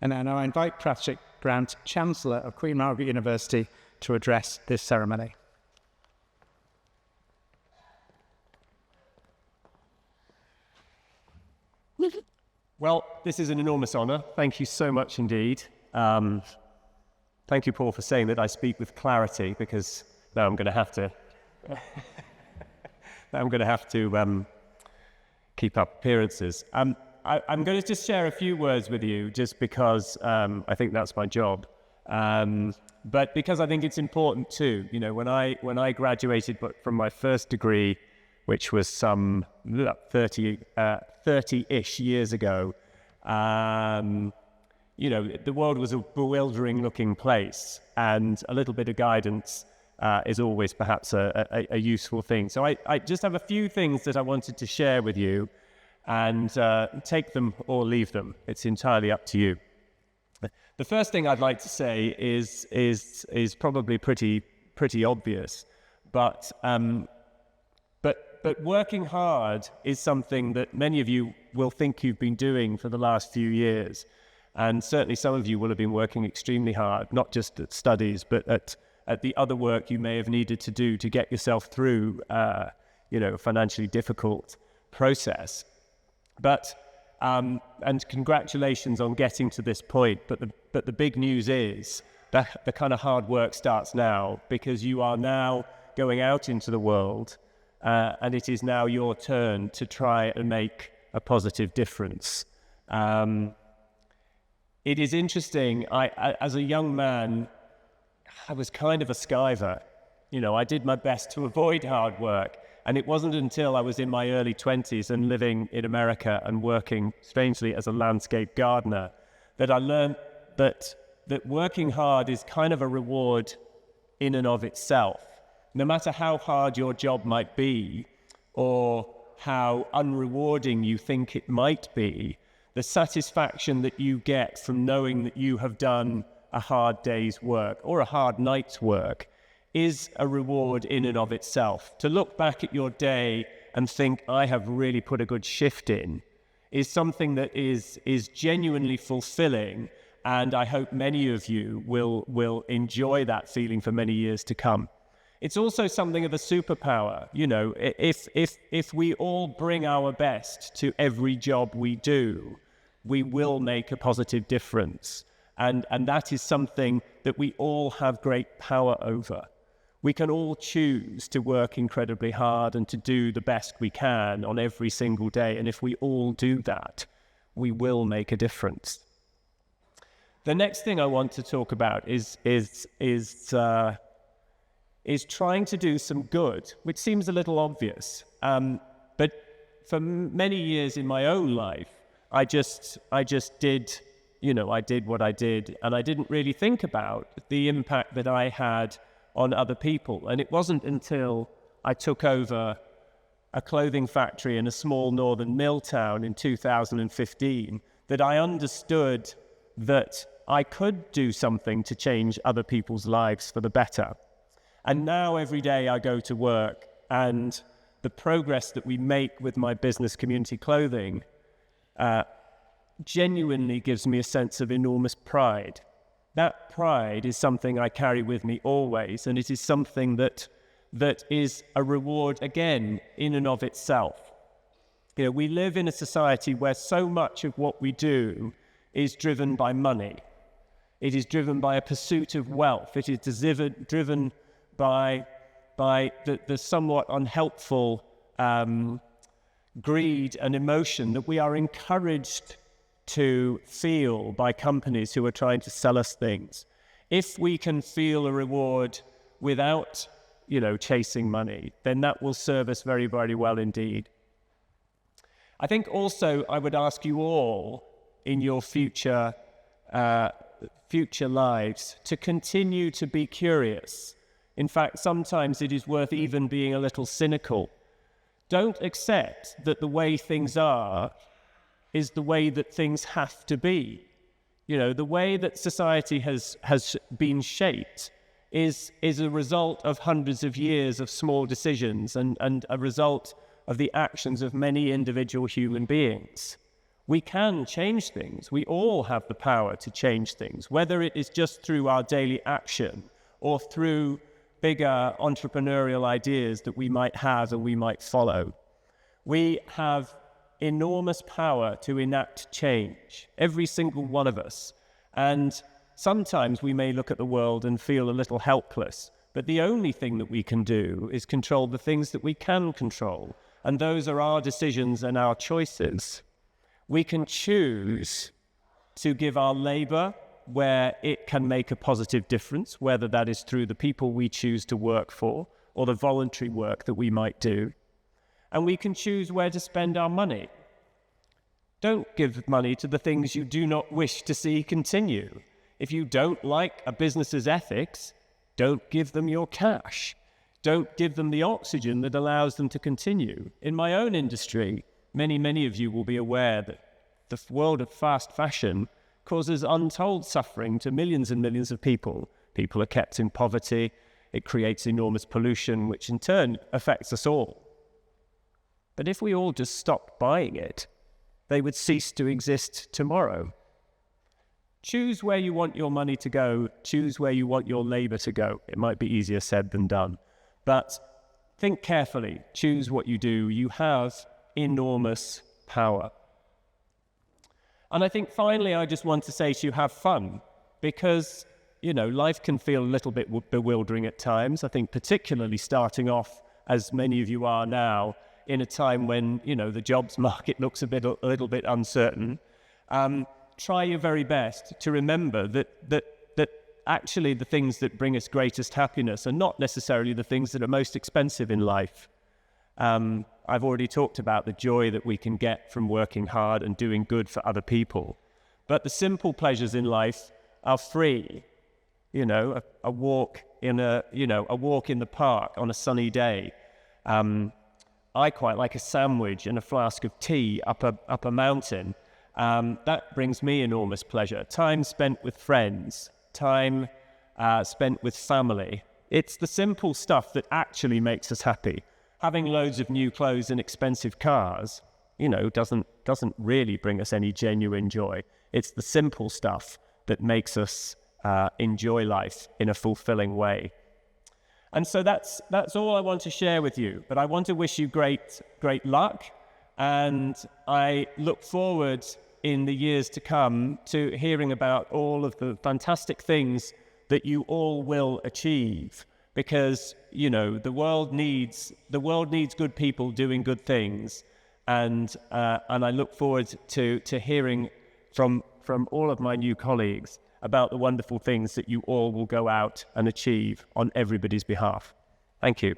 And I now invite Patrick Grant, Chancellor of Queen Margaret University, to address this ceremony. Well, this is an enormous honour. Thank you so much indeed. Thank you, Paul, for saying that I speak with clarity, because now I'm going to have to keep up appearances. I'm going to just share a few words with you, just because I think that's my job, but because I think it's important too. You know, when I graduated from my first degree, which was some 30-ish years ago, you know, the world was a bewildering-looking place, and a little bit of guidance is always perhaps a useful thing. So I just have a few things that I wanted to share with you, and take them or leave them. It's entirely up to you. The first thing I'd like to say is probably pretty obvious, but working hard is something that many of you will think you've been doing for the last few years. And certainly some of you will have been working extremely hard, not just at studies, but at the other work you may have needed to do to get yourself through, you know, a financially difficult process. But, and congratulations on getting to this point. But the big news is that the kind of hard work starts now, because you are now going out into the world, and it is now your turn to try and make a positive difference. It is interesting. As a young man, I was kind of a skiver. You know, I did my best to avoid hard work. And it wasn't until I was in my early 20s and living in America and working, strangely, as a landscape gardener, that I learned that working hard is kind of a reward in and of itself. No matter how hard your job might be, or how unrewarding you think it might be, the satisfaction that you get from knowing that you have done a hard day's work or a hard night's work is a reward in and of itself. To look back at your day and think, I have really put a good shift in, is something that is genuinely fulfilling, and I hope many of you will enjoy that feeling for many years to come. It's also something of a superpower. You know, if we all bring our best to every job we do, we will make a positive difference. And that is something that we all have great power over. We can all choose to work incredibly hard and to do the best we can on every single day. And if we all do that, we will make a difference. The next thing I want to talk about is trying to do some good, which seems a little obvious. But for many years in my own life, I just did, you know, I did what I did, and I didn't really think about the impact that I had on other people. And it wasn't until I took over a clothing factory in a small northern mill town in 2015 that I understood that I could do something to change other people's lives for the better. And now every day I go to work, and the progress that we make with my business, Community Clothing, genuinely gives me a sense of enormous pride. That pride is something I carry with me always, and it is something that is a reward, again, in and of itself. You know, we live in a society where so much of what we do is driven by money. It is driven by a pursuit of wealth. It is driven by the somewhat unhelpful greed and emotion that we are encouraged to feel by companies who are trying to sell us things. If we can feel a reward without, you know, chasing money, then that will serve us very, very well indeed. I think also I would ask you all in your future lives to continue to be curious. In fact, sometimes it is worth even being a little cynical. Don't accept that the way things are is the way that things have to be. You know, the way that society has been shaped is a result of hundreds of years of small decisions and a result of the actions of many individual human beings. We can change things. We all have the power to change things, whether it is just through our daily action or through bigger entrepreneurial ideas that we might have and we might follow. We have enormous power to enact change, every single one of us. And sometimes we may look at the world and feel a little helpless, but the only thing that we can do is control the things that we can control. And those are our decisions and our choices. We can choose to give our labor where it can make a positive difference, whether that is through the people we choose to work for or the voluntary work that we might do. And we can choose where to spend our money. Don't give money to the things you do not wish to see continue. If you don't like a business's ethics, don't give them your cash. Don't give them the oxygen that allows them to continue. In my own industry, many of you will be aware that the world of fast fashion causes untold suffering to millions and millions of people. People are kept in poverty. It creates enormous pollution, which in turn affects us all. But if we all just stopped buying it, they would cease to exist tomorrow. Choose where you want your money to go. Choose where you want your labor to go. It might be easier said than done. But think carefully. Choose what you do. You have enormous power. And I think finally, I just want to say to you, have fun, because, life can feel a little bit bewildering at times. I think particularly starting off, as many of you are now, in a time when, the jobs market looks a little bit uncertain. Try your very best to remember that actually the things that bring us greatest happiness are not necessarily the things that are most expensive in life. I've already talked about the joy that we can get from working hard and doing good for other people. But the simple pleasures in life are free. A walk in the park on a sunny day. I quite like a sandwich and a flask of tea up a mountain. That brings me enormous pleasure. Time spent with friends, time spent with family. It's the simple stuff that actually makes us happy. Having loads of new clothes and expensive cars, doesn't really bring us any genuine joy. It's the simple stuff that makes us enjoy life in a fulfilling way. And so that's all I want to share with you. But I want to wish you great luck. And I look forward in the years to come to hearing about all of the fantastic things that you all will achieve. Because, the world needs good people doing good things. And I look forward to hearing from all of my new colleagues about the wonderful things that you all will go out and achieve on everybody's behalf. Thank you.